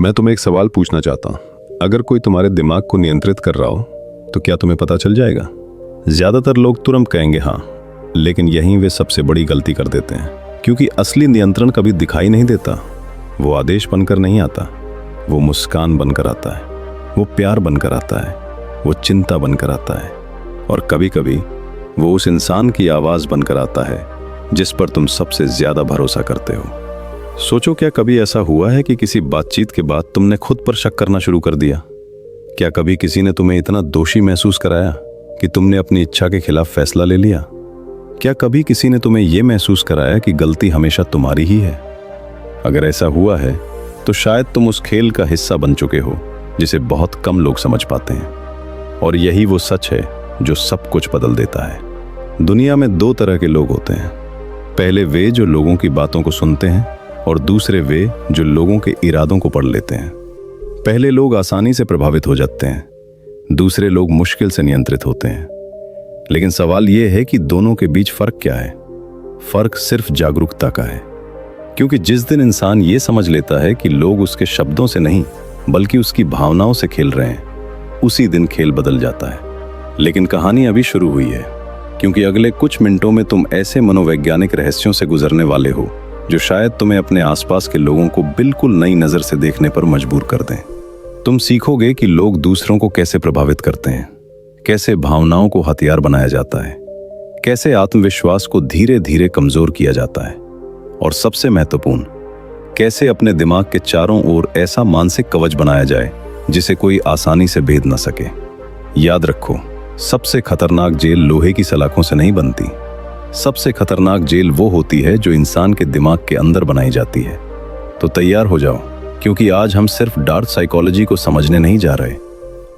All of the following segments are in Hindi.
मैं तुम्हें एक सवाल पूछना चाहता हूँ। अगर कोई तुम्हारे दिमाग को नियंत्रित कर रहा हो तो क्या तुम्हें पता चल जाएगा? ज्यादातर लोग तुरंत कहेंगे हाँ, लेकिन यहीं वे सबसे बड़ी गलती कर देते हैं, क्योंकि असली नियंत्रण कभी दिखाई नहीं देता। वो आदेश बनकर नहीं आता, वो मुस्कान बनकर आता है, वो प्यार बनकर आता है, वो चिंता बनकर आता है, और कभी कभी वो उस इंसान की आवाज बनकर आता है जिस पर तुम सबसे ज्यादा भरोसा करते हो। सोचो, क्या कभी ऐसा हुआ है कि किसी बातचीत के बाद तुमने खुद पर शक करना शुरू कर दिया? क्या कभी किसी ने तुम्हें इतना दोषी महसूस कराया कि तुमने अपनी इच्छा के खिलाफ फैसला ले लिया? क्या कभी किसी ने तुम्हें यह महसूस कराया कि गलती हमेशा तुम्हारी ही है? अगर ऐसा हुआ है तो शायद तुम उस खेल का हिस्सा बन चुके हो जिसे बहुत कम लोग समझ पाते हैं, और यही वो सच है जो सब कुछ बदल देता है। दुनिया में दो तरह के लोग होते हैं। पहले वे जो लोगों की बातों को सुनते हैं, और दूसरे वे जो लोगों के इरादों को पढ़ लेते हैं। पहले लोग आसानी से प्रभावित हो जाते हैं, दूसरे लोग मुश्किल से नियंत्रित होते हैं। लेकिन सवाल यह है कि दोनों के बीच फर्क क्या है? फर्क सिर्फ जागरूकता का है, क्योंकि जिस दिन इंसान ये समझ लेता है कि लोग उसके शब्दों से नहीं बल्कि उसकी भावनाओं से खेल रहे हैं, उसी दिन खेल बदल जाता है। लेकिन कहानी अभी शुरू हुई है, क्योंकि अगले कुछ मिनटों में तुम ऐसे मनोवैज्ञानिक रहस्यों से गुजरने वाले हो जो शायद तुम्हें अपने आसपास के लोगों को बिल्कुल नई नजर से देखने पर मजबूर कर दें। तुम सीखोगे कि लोग दूसरों को कैसे प्रभावित करते हैं, कैसे भावनाओं को हथियार बनाया जाता है, कैसे आत्मविश्वास को धीरे धीरे कमजोर किया जाता है, और सबसे महत्वपूर्ण, कैसे अपने दिमाग के चारों ओर ऐसा मानसिक कवच बनाया जाए जिसे कोई आसानी से भेद न सके। याद रखो, सबसे खतरनाक जेल लोहे की सलाखों से नहीं बनती। सबसे खतरनाक जेल वो होती है जो इंसान के दिमाग के अंदर बनाई जाती है। तो तैयार हो जाओ, क्योंकि आज हम सिर्फ डार्क साइकोलॉजी को समझने नहीं जा रहे।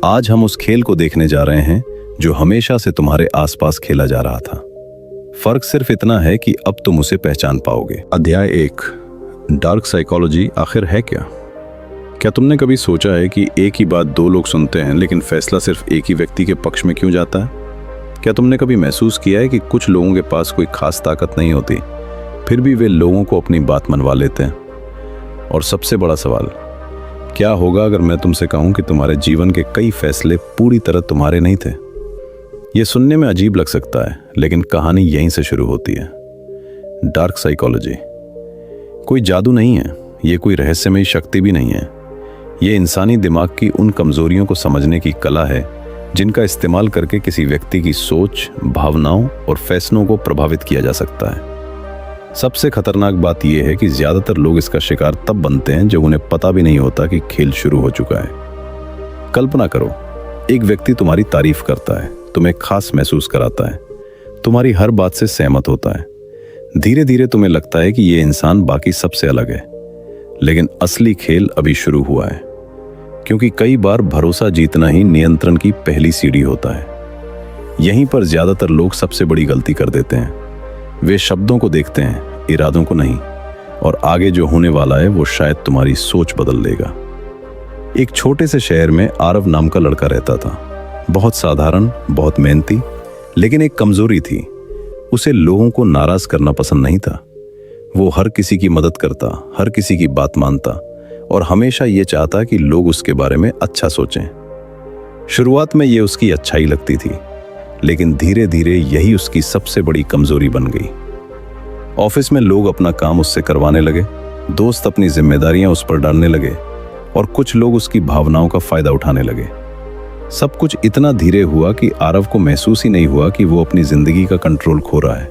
आज हम उस खेल को देखने जा रहे हैं जो हमेशा से तुम्हारे आसपास खेला जा रहा था। फर्क सिर्फ इतना है कि अब तुम उसे पहचान पाओगे। अध्याय 1, डार्क साइकोलॉजी आखिर है क्या? क्या तुमने कभी सोचा है कि एक ही बात दो लोग सुनते हैं, लेकिन फैसला सिर्फ एक ही व्यक्ति के पक्ष में क्यों जाता है? क्या तुमने कभी महसूस किया है कि कुछ लोगों के पास कोई खास ताकत नहीं होती, फिर भी वे लोगों को अपनी बात मनवा लेते हैं? और सबसे बड़ा सवाल, क्या होगा अगर मैं तुमसे कहूं कि तुम्हारे जीवन के कई फैसले पूरी तरह तुम्हारे नहीं थे? यह सुनने में अजीब लग सकता है, लेकिन कहानी यहीं से शुरू होती है। डार्क साइकोलॉजी कोई जादू नहीं है, यह कोई रहस्यमयी शक्ति भी नहीं है। यह इंसानी दिमाग की उन कमजोरियों को समझने की कला है जिनका इस्तेमाल करके किसी व्यक्ति की सोच, भावनाओं और फैसलों को प्रभावित किया जा सकता है। सबसे खतरनाक बात यह है कि ज्यादातर लोग इसका शिकार तब बनते हैं जब उन्हें पता भी नहीं होता कि खेल शुरू हो चुका है। कल्पना करो, एक व्यक्ति तुम्हारी तारीफ करता है, तुम्हें खास महसूस कराता है, तुम्हारी हर बात से सहमत होता है। धीरे धीरे तुम्हें लगता है कि यह इंसान बाकी सबसे अलग है। लेकिन असली खेल अभी शुरू हुआ है, क्योंकि कई बार भरोसा जीतना ही नियंत्रण की पहली सीढ़ी होता है। यहीं पर ज्यादातर लोग सबसे बड़ी गलती कर देते हैं। वे शब्दों को देखते हैं, इरादों को नहीं, और आगे जो होने वाला है वो शायद तुम्हारी सोच बदल देगा। एक छोटे से शहर में आरव नाम का लड़का रहता था। बहुत साधारण, बहुत मेहनती, लेकिन एक कमजोरी थी, उसे लोगों को नाराज करना पसंद नहीं था। वो हर किसी की मदद करता, हर किसी की बात मानता, और हमेशा ये चाहता कि लोग उसके बारे में अच्छा सोचें। शुरुआत में ये उसकी अच्छाई लगती थी, लेकिन धीरे धीरे यही उसकी सबसे बड़ी कमजोरी बन गई। ऑफिस में लोग अपना काम उससे करवाने लगे, दोस्त अपनी जिम्मेदारियां उस पर डालने लगे, और कुछ लोग उसकी भावनाओं का फायदा उठाने लगे। सब कुछ इतना धीरे हुआ कि आरव को महसूस ही नहीं हुआ कि वो अपनी जिंदगी का कंट्रोल खो रहा है।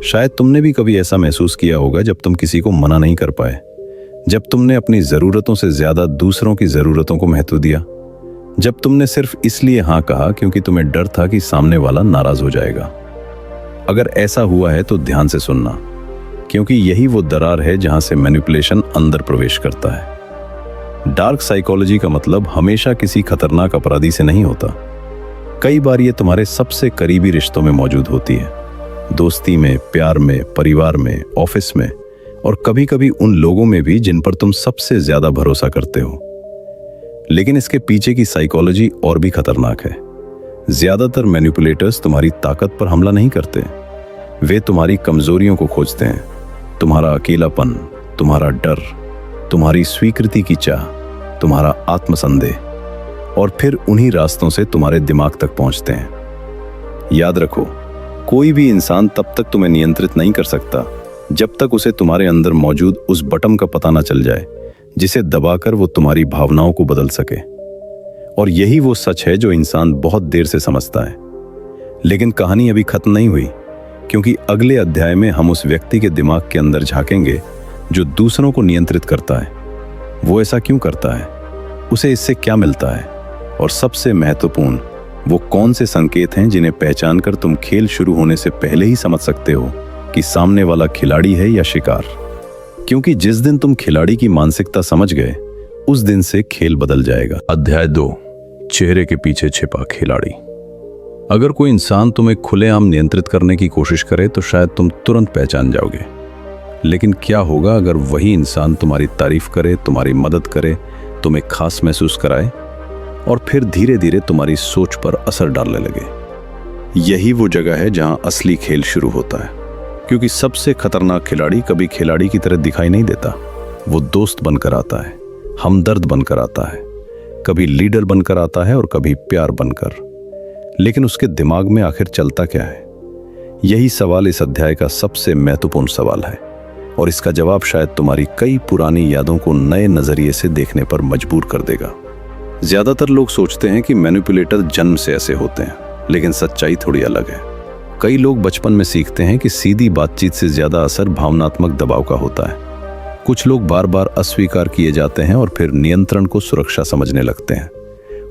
शायद तुमने भी कभी ऐसा महसूस किया होगा जब तुम किसी को मना नहीं कर पाए, जब तुमने अपनी जरूरतों से ज्यादा दूसरों की जरूरतों को महत्व दिया, जब तुमने सिर्फ इसलिए हाँ कहा क्योंकि तुम्हें डर था कि सामने वाला नाराज हो जाएगा। अगर ऐसा हुआ है तो ध्यान से सुनना, क्योंकि यही वो दरार है जहां से मैनिपुलेशन अंदर प्रवेश करता है। डार्क साइकोलॉजी का मतलब हमेशा किसी खतरनाक अपराधी से नहीं होता। कई बार ये तुम्हारे सबसे करीबी रिश्तों में मौजूद होती है, दोस्ती में, प्यार में, परिवार में, ऑफिस में, और कभी कभी उन लोगों में भी जिन पर तुम सबसे ज्यादा भरोसा करते हो। लेकिन इसके पीछे की साइकोलॉजी और भी खतरनाक है। ज्यादातर मैनिपुलेटर्स तुम्हारी ताकत पर हमला नहीं करते, वे तुम्हारी कमजोरियों को खोजते हैं। तुम्हारा अकेलापन, तुम्हारा डर, तुम्हारी स्वीकृति की चाह, तुम्हारा आत्मसंदेह, और फिर उन्हीं रास्तों से तुम्हारे दिमाग तक पहुंचते हैं। याद रखो, कोई भी इंसान तब तक तुम्हें नियंत्रित नहीं कर सकता जब तक उसे तुम्हारे अंदर मौजूद उस बटन का पता ना चल जाए जिसे दबाकर वो तुम्हारी भावनाओं को बदल सके। और यही वो सच है जो इंसान बहुत देर से समझता है। लेकिन कहानी अभी खत्म नहीं हुई, क्योंकि अगले अध्याय में हम उस व्यक्ति के दिमाग के अंदर झांकेंगे जो दूसरों को नियंत्रित करता है। वो ऐसा क्यों करता है, उसे इससे क्या मिलता है, और सबसे महत्वपूर्ण, वो कौन से संकेत हैं जिन्हें पहचान कर तुम खेल शुरू होने से पहले ही समझ सकते हो कि सामने वाला खिलाड़ी है या शिकार। क्योंकि जिस दिन तुम खिलाड़ी की मानसिकता समझ गए, उस दिन से खेल बदल जाएगा। अध्याय 2, चेहरे के पीछे छिपा खिलाड़ी। अगर कोई इंसान तुम्हें खुलेआम नियंत्रित करने की कोशिश करे तो शायद तुम तुरंत पहचान जाओगे। लेकिन क्या होगा अगर वही इंसान तुम्हारी तारीफ करे, तुम्हारी मदद करे, तुम्हें खास महसूस कराए, और फिर धीरे धीरे तुम्हारी सोच पर असर डालने लगे। यही वो जगह है जहां असली खेल शुरू होता है। क्योंकि सबसे खतरनाक खिलाड़ी कभी खिलाड़ी की तरह दिखाई नहीं देता। वो दोस्त बनकर आता है, हमदर्द बनकर आता है, कभी लीडर बनकर आता है और कभी प्यार बनकर। लेकिन उसके दिमाग में आखिर चलता क्या है? यही सवाल इस अध्याय का सबसे महत्वपूर्ण सवाल है, और इसका जवाब शायद तुम्हारी कई पुरानी यादों को नए नजरिए से देखने पर मजबूर कर देगा। ज्यादातर लोग सोचते हैं कि मैनिपुलेटर जन्म से ऐसे होते हैं, लेकिन सच्चाई थोड़ी अलग है। कई लोग बचपन में सीखते हैं कि सीधी बातचीत से ज्यादा असर भावनात्मक दबाव का होता है। कुछ लोग बार बार अस्वीकार किए जाते हैं और फिर नियंत्रण को सुरक्षा समझने लगते हैं।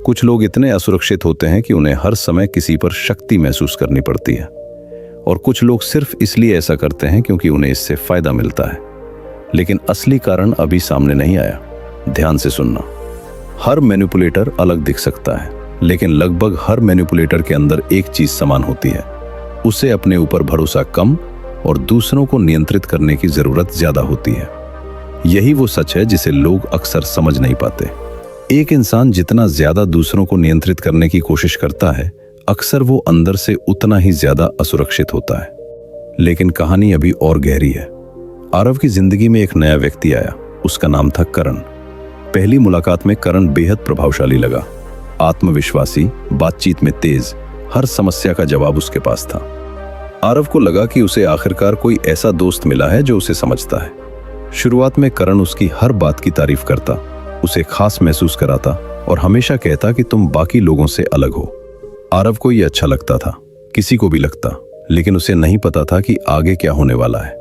कुछ लोग इतने असुरक्षित होते हैं कि उन्हें हर समय किसी पर शक्ति महसूस करनी पड़ती है, और कुछ लोग सिर्फ इसलिए ऐसा करते हैं क्योंकि उन्हें इससे फायदा मिलता है। लेकिन असली कारण अभी सामने नहीं आया। ध्यान से सुनना। हर मैनिपुलेटर अलग दिख सकता है, लेकिन लगभग हर मैनिपुलेटर के अंदर एक चीज समान होती है। उसे अपने ऊपर भरोसा कम और दूसरों को नियंत्रित करने की जरूरत ज्यादा होती है। यही वो सच है जिसे लोग अक्सर समझ नहीं पाते। एक इंसान जितना ज्यादा दूसरों को नियंत्रित करने की कोशिश करता है, अक्सर वो अंदर से उतना ही ज्यादा असुरक्षित होता है। लेकिन कहानी अभी और गहरी है। आरव की जिंदगी में एक नया व्यक्ति आया। उसका नाम था करण। पहली मुलाकात में करण बेहद प्रभावशाली लगा। आत्मविश्वासी, बातचीत में तेज, हर समस्या का जवाब उसके पास था। आरव को लगा कि उसे आखिरकार कोई ऐसा दोस्त मिला है जो उसे समझता है। शुरुआत में करण उसकी हर बात की तारीफ करता, उसे खास महसूस कराता और हमेशा कहता कि तुम बाकी लोगों से अलग हो। आरव को यह अच्छा लगता था, किसी को भी लगता, लेकिन उसे नहीं पता था कि आगे क्या होने वाला है।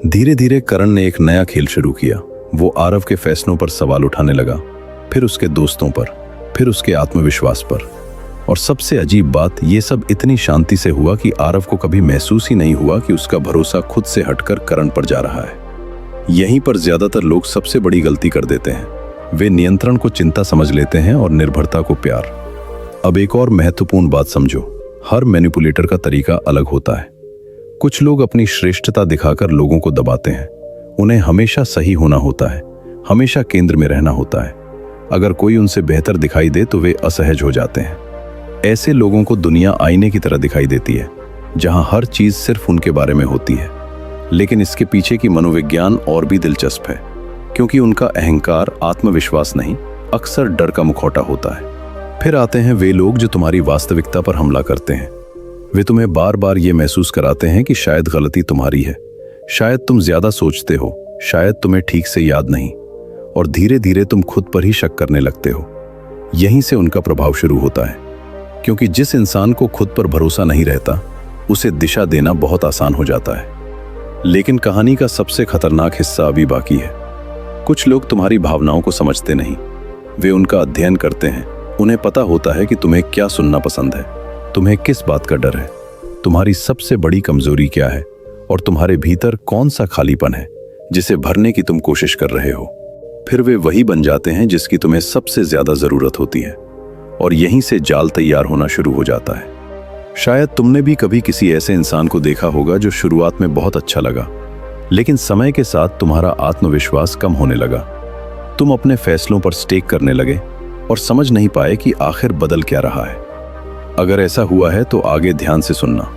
धीरे धीरे करण ने एक नया खेल शुरू किया। वो आरव के फैसलों पर सवाल उठाने लगा, फिर उसके दोस्तों पर, फिर उसके आत्मविश्वास पर। और सबसे अजीब बात, ये सब इतनी शांति से हुआ कि आरव को कभी महसूस ही नहीं हुआ कि उसका भरोसा खुद से हटकर करण पर जा रहा है। यहीं पर ज्यादातर लोग सबसे बड़ी गलती कर देते हैं। वे नियंत्रण को चिंता समझ लेते हैं और निर्भरता को प्यार। अब एक और महत्वपूर्ण बात समझो, हर मैनिपुलेटर का तरीका अलग होता है। कुछ लोग अपनी श्रेष्ठता दिखाकर लोगों को दबाते हैं। उन्हें हमेशा सही होना होता है, हमेशा केंद्र में रहना होता है। अगर कोई उनसे बेहतर दिखाई दे तो वे असहज हो जाते हैं। ऐसे लोगों को दुनिया आईने की तरह दिखाई देती है, जहां हर चीज सिर्फ उनके बारे में होती है। लेकिन इसके पीछे की मनोविज्ञान और भी दिलचस्प है, क्योंकि उनका अहंकार आत्मविश्वास नहीं, अक्सर डर का मुखौटा होता है। फिर आते हैं वे लोग जो तुम्हारी वास्तविकता पर हमला करते हैं। वे तुम्हें बार बार ये महसूस कराते हैं कि शायद गलती तुम्हारी है, शायद तुम ज्यादा सोचते हो, शायद तुम्हें ठीक से याद नहीं, और धीरे धीरे तुम खुद पर ही शक करने लगते हो। यहीं से उनका प्रभाव शुरू होता है, क्योंकि जिस इंसान को खुद पर भरोसा नहीं रहता, उसे दिशा देना बहुत आसान हो जाता है। लेकिन कहानी का सबसे खतरनाक हिस्सा अभी बाकी है। कुछ लोग तुम्हारी भावनाओं को समझते नहीं। वे उनका अध्ययन करते हैं। उन्हें पता होता है कि तुम्हें क्या सुनना पसंद है, तुम्हें किस बात का डर है, तुम्हारी सबसे बड़ी कमजोरी क्या है, और तुम्हारे भीतर कौन सा खालीपन है जिसे भरने की तुम कोशिश कर रहे हो। फिर वे वही बन जाते हैं जिसकी तुम्हें सबसे ज्यादा जरूरत होती है, और यहीं से जाल तैयार होना शुरू हो जाता है। शायद तुमने भी कभी किसी ऐसे इंसान को देखा होगा जो शुरुआत में बहुत अच्छा लगा, लेकिन समय के साथ तुम्हारा आत्मविश्वास कम होने लगा। तुम अपने फैसलों पर स्टेक करने लगे और समझ नहीं पाए कि आखिर बदल क्या रहा है। अगर ऐसा हुआ है तो आगे ध्यान से सुनना,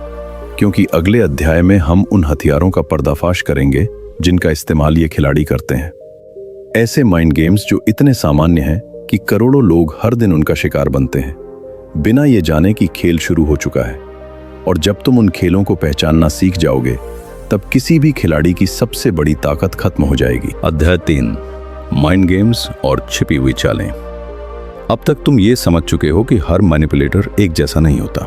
क्योंकि अगले अध्याय में हम उन हथियारों का पर्दाफाश करेंगे जिनका इस्तेमाल ये खिलाड़ी करते हैं। ऐसे माइंड गेम्स जो इतने सामान्य हैं कि करोड़ों लोग हर दिन उनका शिकार बनते हैं, बिना ये जाने कि खेल शुरू हो चुका है। और जब तुम उन खेलों को पहचानना सीख जाओगे, तब किसी भी खिलाड़ी की सबसे बड़ी ताकत खत्म हो जाएगी। अध्याय 3, माइंड गेम्स और छिपी हुई चालें। अब तक तुम ये समझ चुके हो कि हर मैनिपुलेटर एक जैसा नहीं होता।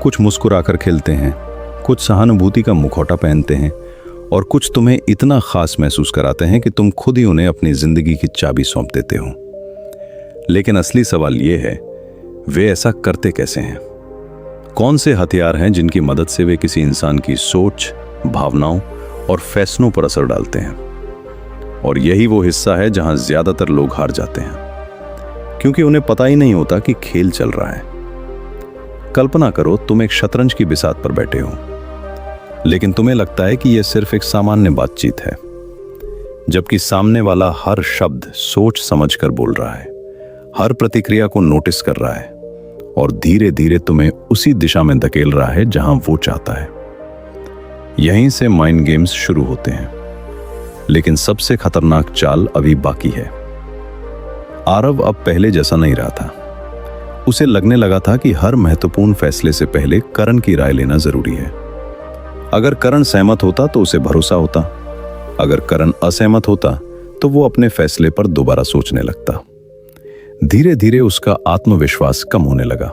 कुछ मुस्कुराकर खेलते हैं, कुछ सहानुभूति का मुखौटा पहनते हैं, और कुछ तुम्हें इतना खास महसूस कराते हैं कि तुम खुद ही उन्हें अपनी जिंदगी की चाबी सौंप देते हो। लेकिन असली सवाल यह है, वे ऐसा करते कैसे हैं? कौन से हथियार हैं जिनकी मदद से वे किसी इंसान की सोच, भावनाओं और फैसलों पर असर डालते हैं? और यही वो हिस्सा है जहां ज्यादातर लोग हार जाते हैं, क्योंकि उन्हें पता ही नहीं होता कि खेल चल रहा है। कल्पना करो, तुम एक शतरंज की बिसात पर बैठे हो, लेकिन तुम्हें लगता है कि यह सिर्फ एक सामान्य बातचीत है, जबकि सामने वाला हर शब्द सोच समझकर बोल रहा है, हर प्रतिक्रिया को नोटिस कर रहा है और धीरे धीरे तुम्हें उसी दिशा में धकेल रहा है जहां वो चाहता है। यहीं से माइंड गेम्स शुरू होते हैं। लेकिन सबसे खतरनाक चाल अभी बाकी है। आरव अब पहले जैसा नहीं रहा था। उसे लगने लगा था कि हर महत्वपूर्ण फैसले से पहले करण की राय लेना जरूरी है। अगर करण सहमत होता तो उसे भरोसा होता, अगर करण असहमत होता तो वो अपने फैसले पर दोबारा सोचने लगता। धीरे धीरे उसका आत्मविश्वास कम होने लगा,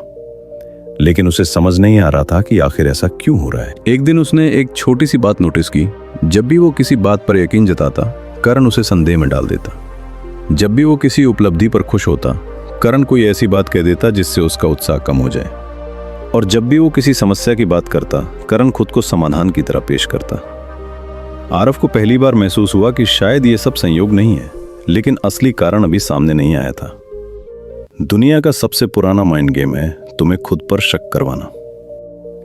लेकिन उसे समझ नहीं आ रहा था कि आखिर ऐसा क्यों हो रहा है। एक दिन उसने एक छोटी सी बात नोटिस की। जब भी वो किसी बात पर यकीन जताता, करण उसे संदेह में डाल देता। जब भी वो किसी उपलब्धि पर खुश होता, करण कोई ऐसी बात कह देता जिससे उसका उत्साह कम हो जाए। और जब भी वो किसी समस्या की बात करता, करण खुद को समाधान की तरह पेश करता। आरव को पहली बार महसूस हुआ कि शायद ये सब संयोग नहीं है, लेकिन असली कारण अभी सामने नहीं आया था। दुनिया का सबसे पुराना माइंड गेम है तुम्हें खुद पर शक करवाना,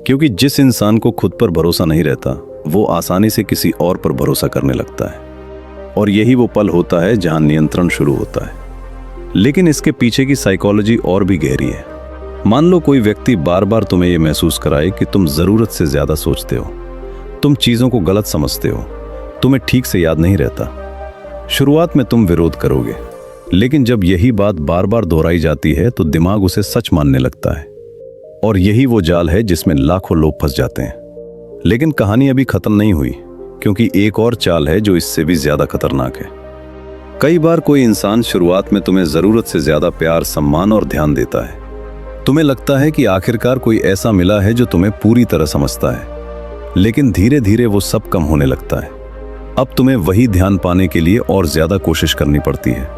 क्योंकि जिस इंसान को खुद पर भरोसा नहीं रहता, वो आसानी से किसी और पर भरोसा करने लगता है। और यही वो पल होता है जहां नियंत्रण शुरू होता है। लेकिन इसके पीछे की साइकोलॉजी और भी गहरी है। मान लो कोई व्यक्ति बार बार तुम्हें यह महसूस कराए कि तुम जरूरत से ज्यादा सोचते हो, तुम चीजों को गलत समझते हो, तुम्हें ठीक से याद नहीं रहता। शुरुआत में तुम विरोध करोगे, लेकिन जब यही बात बार बार दोहराई जाती है तो दिमाग उसे सच मानने लगता है। और यही वो जाल है जिसमें लाखों लोग फंस जाते हैं। लेकिन कहानी अभी खत्म नहीं हुई, क्योंकि एक और चाल है जो इससे भी ज्यादा खतरनाक है। कई बार कोई इंसान शुरुआत में तुम्हें जरूरत से ज्यादा प्यार, सम्मान और ध्यान देता है। तुम्हें लगता है कि आखिरकार कोई ऐसा मिला है जो तुम्हें पूरी तरह समझता है। लेकिन धीरे धीरे वो सब कम होने लगता है। अब तुम्हें वही ध्यान पाने के लिए और ज्यादा कोशिश करनी पड़ती है,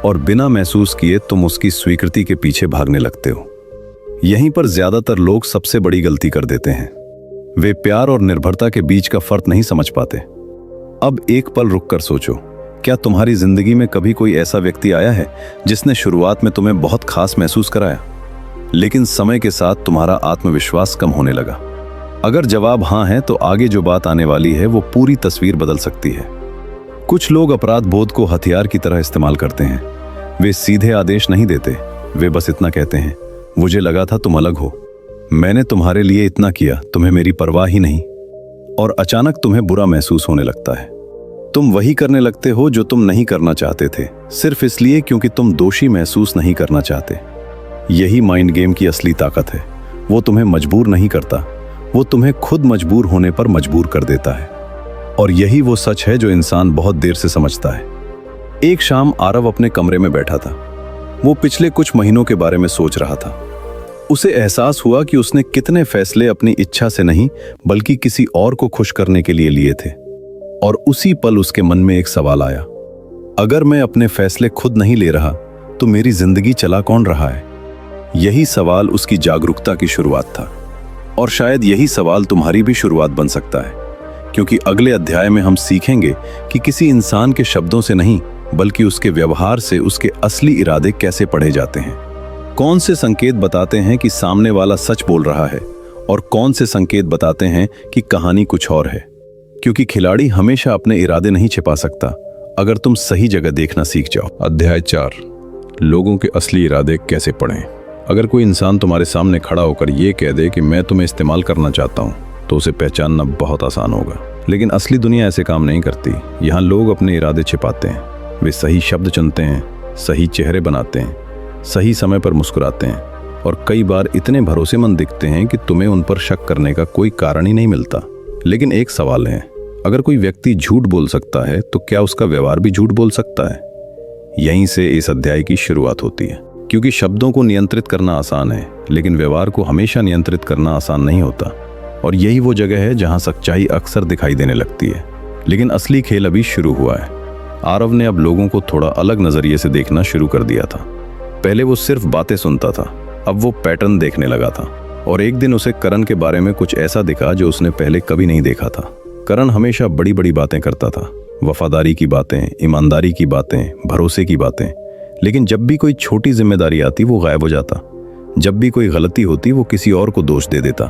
और बिना महसूस किए तुम उसकी स्वीकृति के पीछे भागने लगते हो। यहीं पर ज्यादातर लोग सबसे बड़ी गलती कर देते हैं। वे प्यार और निर्भरता के बीच का फर्क नहीं समझ पाते। अब एक पल रुककर सोचो, क्या तुम्हारी जिंदगी में कभी कोई ऐसा व्यक्ति आया है जिसने शुरुआत में तुम्हें बहुत खास महसूस कराया, लेकिन समय के साथ तुम्हारा आत्मविश्वास कम होने लगा? अगर जवाब हाँ है, तो आगे जो बात आने वाली है वो पूरी तस्वीर बदल सकती है। कुछ लोग अपराध बोध को हथियार की तरह इस्तेमाल करते हैं। वे सीधे आदेश नहीं देते, वे बस इतना कहते हैं, मुझे लगा था तुम अलग हो, मैंने तुम्हारे लिए इतना किया, तुम्हें मेरी परवाह ही नहीं। और अचानक तुम्हें बुरा महसूस होने लगता है। तुम वही करने लगते हो जो तुम नहीं करना चाहते थे, सिर्फ इसलिए क्योंकि तुम दोषी महसूस नहीं करना चाहते। यही माइंड गेम की असली ताकत है। वो तुम्हें मजबूर नहीं करता, वो तुम्हें खुद मजबूर होने पर मजबूर कर देता है। और यही वो सच है जो इंसान बहुत देर से समझता है। एक शाम आरव अपने कमरे में बैठा था। वो पिछले कुछ महीनों के बारे में सोच रहा था। उसे एहसास हुआ कि उसने कितने फैसले अपनी इच्छा से नहीं, बल्कि किसी और को खुश करने के लिए लिए थे। और उसी पल उसके मन में एक सवाल आया, अगर मैं अपने फैसले खुद नहीं ले रहा तो मेरी जिंदगी चला कौन रहा है? यही सवाल उसकी जागरूकता की शुरुआत था। और शायद यही सवाल तुम्हारी भी शुरुआत बन सकता है, क्योंकि अगले अध्याय में हम सीखेंगे कि किसी इंसान के शब्दों से नहीं, बल्कि उसके व्यवहार से उसके असली इरादे कैसे पढ़े जाते हैं। कौन से संकेत बताते हैं कि सामने वाला सच बोल रहा है, और कौन से संकेत बताते हैं कि कहानी कुछ और है। क्योंकि खिलाड़ी हमेशा अपने इरादे नहीं छिपा सकता, अगर तुम सही जगह देखना सीख जाओ। अध्याय 4, लोगों के असली इरादे कैसे पढ़ें। अगर कोई इंसान तुम्हारे सामने खड़ा होकर ये कह दे कि मैं तुम्हें इस्तेमाल करना चाहता हूँ, तो उसे पहचानना बहुत आसान होगा। लेकिन असली दुनिया ऐसे काम नहीं करती। यहाँ लोग अपने इरादे छिपाते हैं। वे सही शब्द चुनते हैं, सही चेहरे बनाते हैं, सही समय पर मुस्कुराते हैं और कई बार इतने भरोसेमंद दिखते हैं कि तुम्हें उन पर शक करने का कोई कारण ही नहीं मिलता। लेकिन एक सवाल है, अगर कोई व्यक्ति झूठ बोल सकता है तो क्या उसका व्यवहार भी झूठ बोल सकता है? यहीं से इस अध्याय की शुरुआत होती है, क्योंकि शब्दों को नियंत्रित करना आसान है, लेकिन व्यवहार को हमेशा नियंत्रित करना आसान नहीं होता। और यही वो जगह है जहां सच्चाई अक्सर दिखाई देने लगती है। लेकिन असली खेल अभी शुरू हुआ है। आरव ने अब लोगों को थोड़ा अलग नजरिए से देखना शुरू कर दिया था। पहले वो सिर्फ बातें सुनता था, अब वो पैटर्न देखने लगा था। और एक दिन उसे करण के बारे में कुछ ऐसा दिखा जो उसने पहले कभी नहीं देखा था। करण हमेशा बड़ी बड़ी बातें करता था, वफादारी की बातें, ईमानदारी की बातें, भरोसे की बातें। लेकिन जब भी कोई छोटी जिम्मेदारी आती वो गायब हो जाता। जब भी कोई गलती होती वो किसी और को दोष दे देता।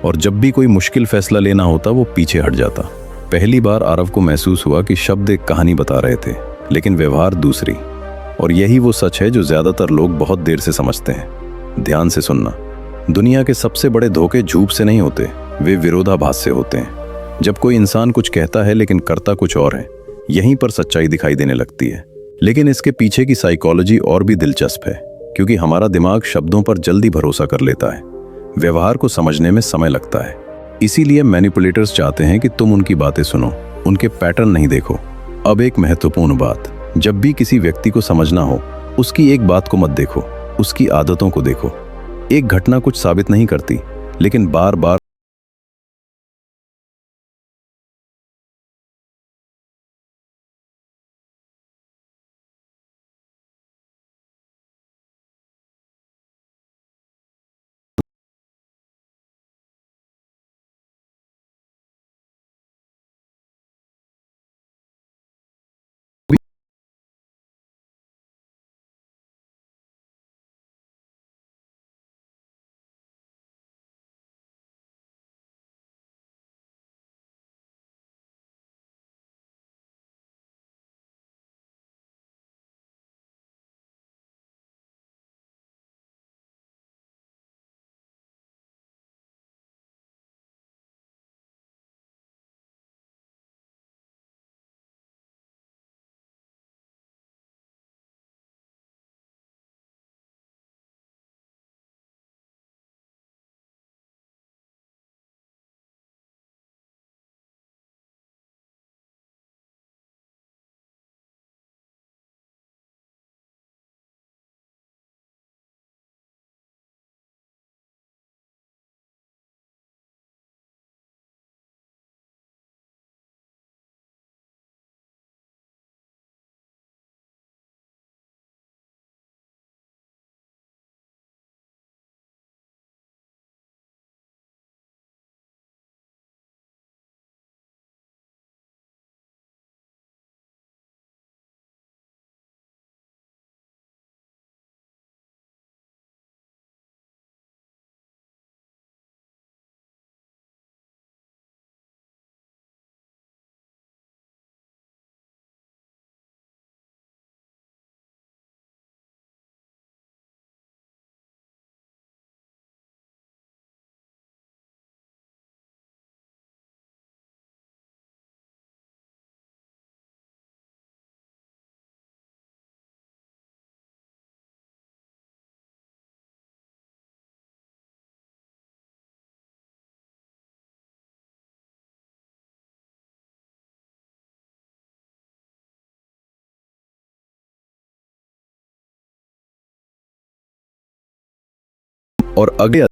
और जब भी कोई मुश्किल फैसला लेना होता वो पीछे हट जाता। पहली बार आरव को महसूस हुआ कि शब्द एक कहानी बता रहे थे, लेकिन व्यवहार दूसरी। और यही वो सच है जो ज्यादातर लोग बहुत देर से समझते हैं। ध्यान से सुनना, दुनिया के सबसे बड़े धोखे झूठ से नहीं होते, वे विरोधाभास से होते हैं। जब कोई इंसान कुछ कहता है लेकिन करता कुछ और है, यहीं पर सच्चाई दिखाई देने लगती है। लेकिन इसके पीछे की साइकोलॉजी और भी दिलचस्प है, क्योंकि हमारा दिमाग शब्दों पर जल्दी भरोसा कर लेता है, व्यवहार को समझने में समय लगता है। इसीलिए मैनिपुलेटर्स चाहते हैं कि तुम उनकी बातें सुनो, उनके पैटर्न नहीं देखो। अब एक महत्वपूर्ण बात, जब भी किसी व्यक्ति को समझना हो, उसकी एक बात को मत देखो, उसकी आदतों को देखो। एक घटना कुछ साबित नहीं करती, लेकिन बार बार और अगले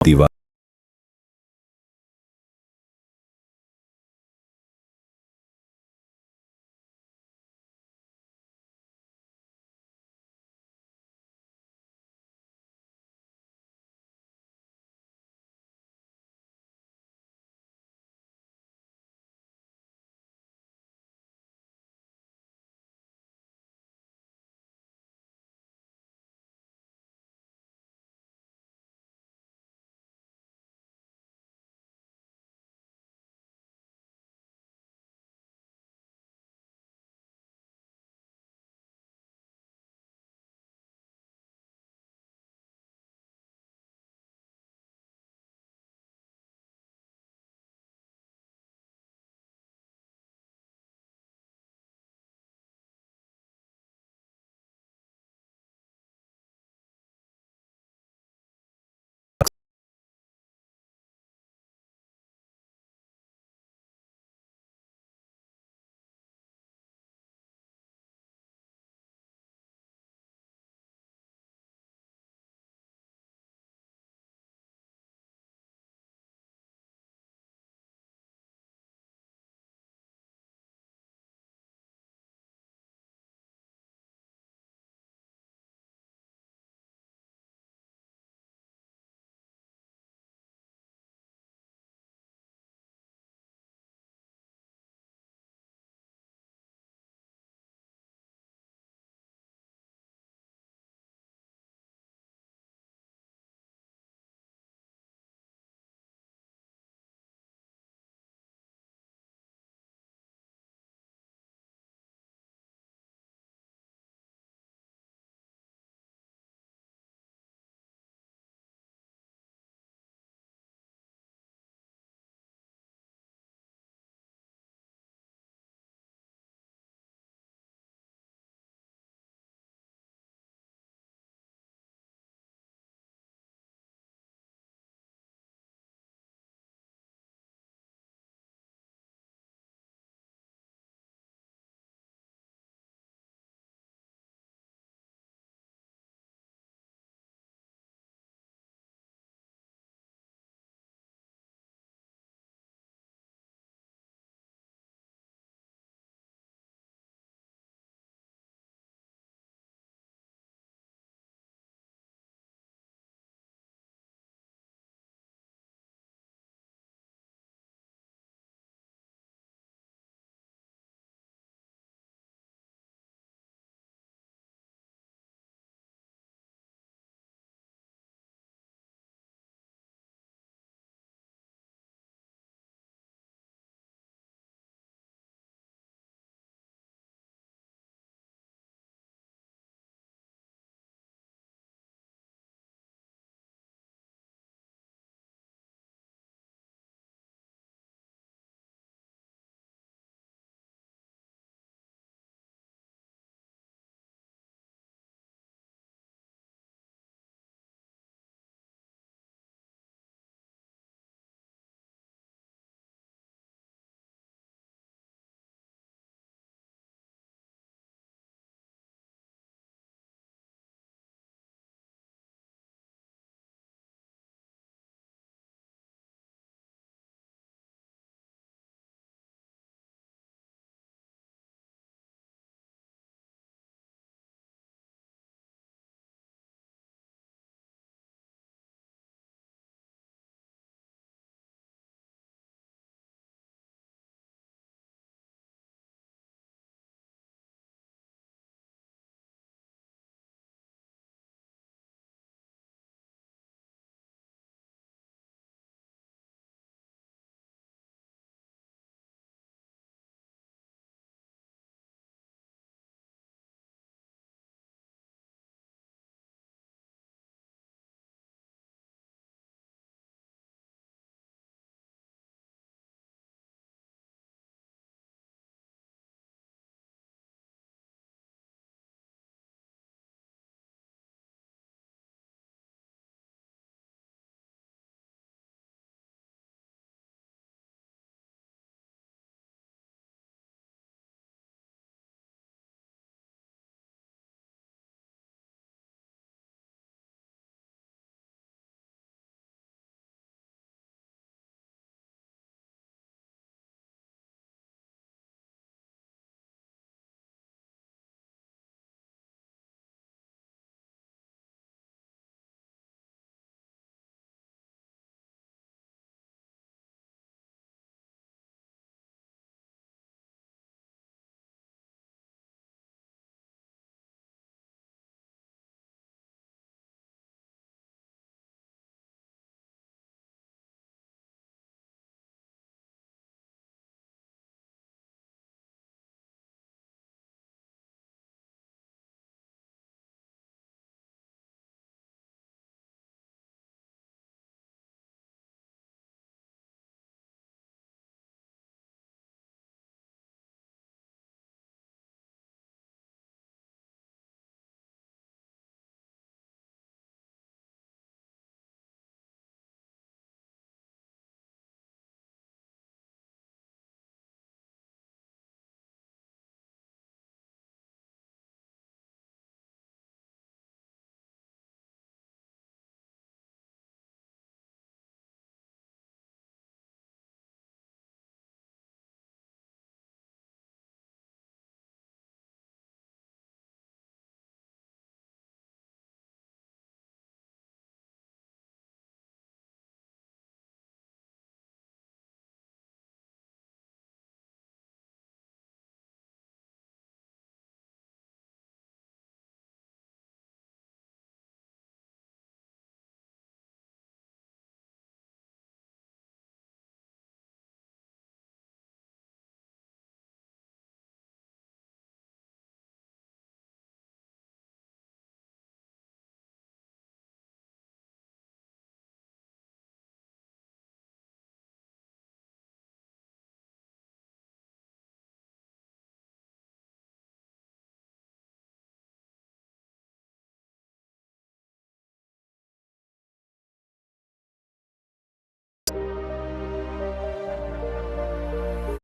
दीवार